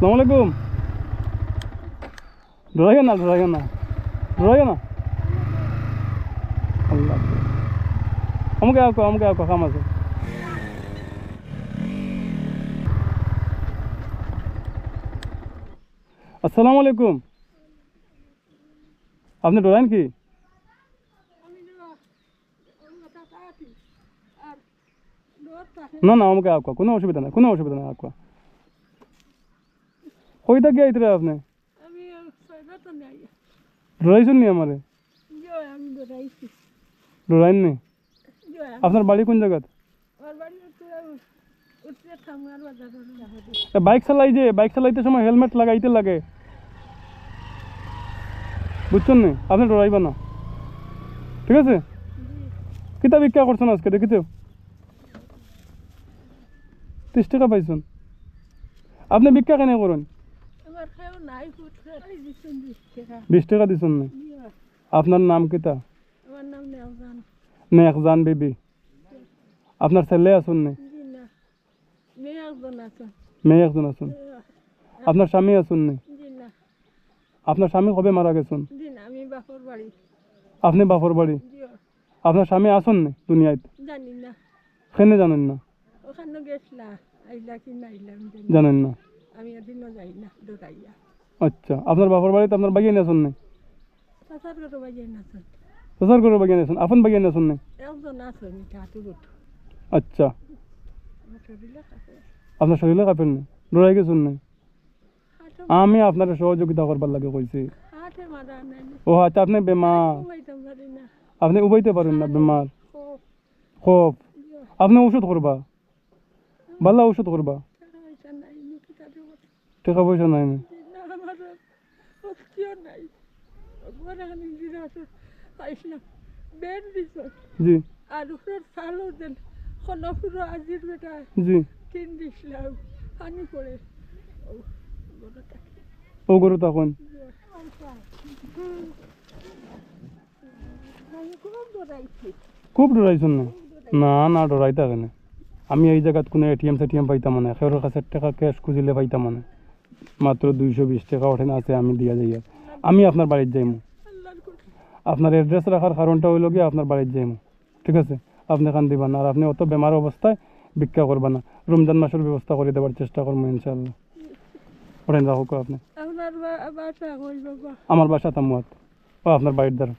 আসসালামু আলাইকুম। ডরাইও না, ডরাইও না, ডরাইও না। আল্লাহ আমাকে কাম আছে। আসসালামু আলাইকুম। আপনি ডরাইন কি? না না আমাকে আঁকা কোনো অসুবিধা নাই, কোনো অসুবিধা নাই আঁকা। কইটা কি আইতরে আপনি? ডরাইছেন নি আমারে? ডরাইন নি? আপনার বাড়ি কোন জায়গাত? বাইক চালাইতে সময় হেলমেট লাগাইতে লাগে, বুঝছেন নি? আপনি ডরাইবা না, ঠিক আছে? কিতা ভিক্ষা করছেন আজকে দেখিতে? 30 টাকা পাইছেন। আপনি ভিক্ষা কেন করেন? 20 টাকা দিছেন না? আপনার নাম কিতা? নেকজান বিবি। আপনার ছেলে আছেন না? মেয়ে একজন আছেন। আপনার স্বামী আছেন না? আপনার স্বামী কবে মারা গেছেন? আপনি বাপর বাড়ি? আপনার স্বামী আছেন না দুনিয়ায়? কেনে জানেন না? জানেন না? আচ্ছা, আপনার বাপর বাড়িতে আপনার বাগিয়ে আছেন না? চাচার ঘরে বাগিয়ে আছেন, আপন বাগিয়ে আছেন না? আচ্ছা, আপনার শরীরে কাঁপেন না, ডরাই গেছেন না? আমি আপনার সহযোগিতা করবার লাগে কইছি। ও আচ্ছা, আপনি বেমার, আপনি উবাইতে পারেন না, বেমার খুব। আপনি ওষুধ করবা, ভালো ওষুধ করবা। টাকা পয়সা নাই না? জি জি। ও গরু তখন খুব ডরাইছেন না? না না ডরাইতে হবে না। আমি এই জায়গাত কোনো এটিএম সেটিএম পাইতাম না, খেরোর কাছে টাকা ক্যাশ খুঁজিলে পাইতাম না। মাত্র 220 টাকা ওঠেন আছে, আমি দিয়া যাই। আমি আপনার বাড়ির যাইমু। আপনার অ্যাড্রেস রাখার কারণটা হইল গিয়ে আপনার বাড়ির যাইমু, ঠিক আছে? আপনি কান দিবেন না, আর আপনি অত বেমার অবস্থায় ভিক্ষা করবেন না। রমজান মাসের ব্যবস্থা করে দেওয়ার চেষ্টা করবো ইনশাল্লাহ। ওঠেন, রাখুক আপনি। আমার বাসা তামুয়াত। ও আপনার বাড়ির দ্বারা,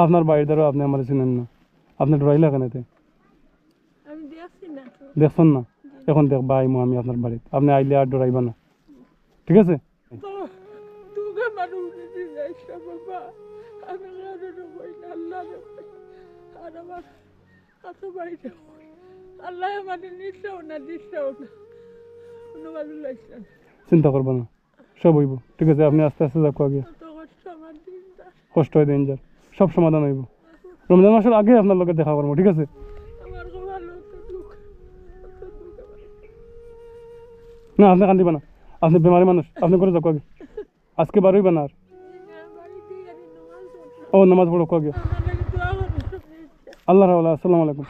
আপনার বাড়ির দ্বারা আপনি আমার চিনেন না। আপনি ডরাইলা কেন? দেখছেন না? এখন দেখবা আইমু আমি আপনার বাড়িতে, আপনি আইলে আর ডরাইবা না, ঠিক আছে? চিন্তা করবো না, সব হইব, ঠিক আছে? আপনি আস্তে আস্তে যাক, আগে কষ্ট হয় দিন যার, সব সমাধান হইব। রমজান মাসের আগে আপনার লোকের দেখা করবো, ঠিক আছে? না আপনি কান্দিবা না, আপনি বেমারি মানুষ, আপনি করে যাক আগে। আজকে বার হইবা না আর। ও নামাজ পড়ো আগে। আল্লাহ রাহমাত। আসসালামু আলাইকুম।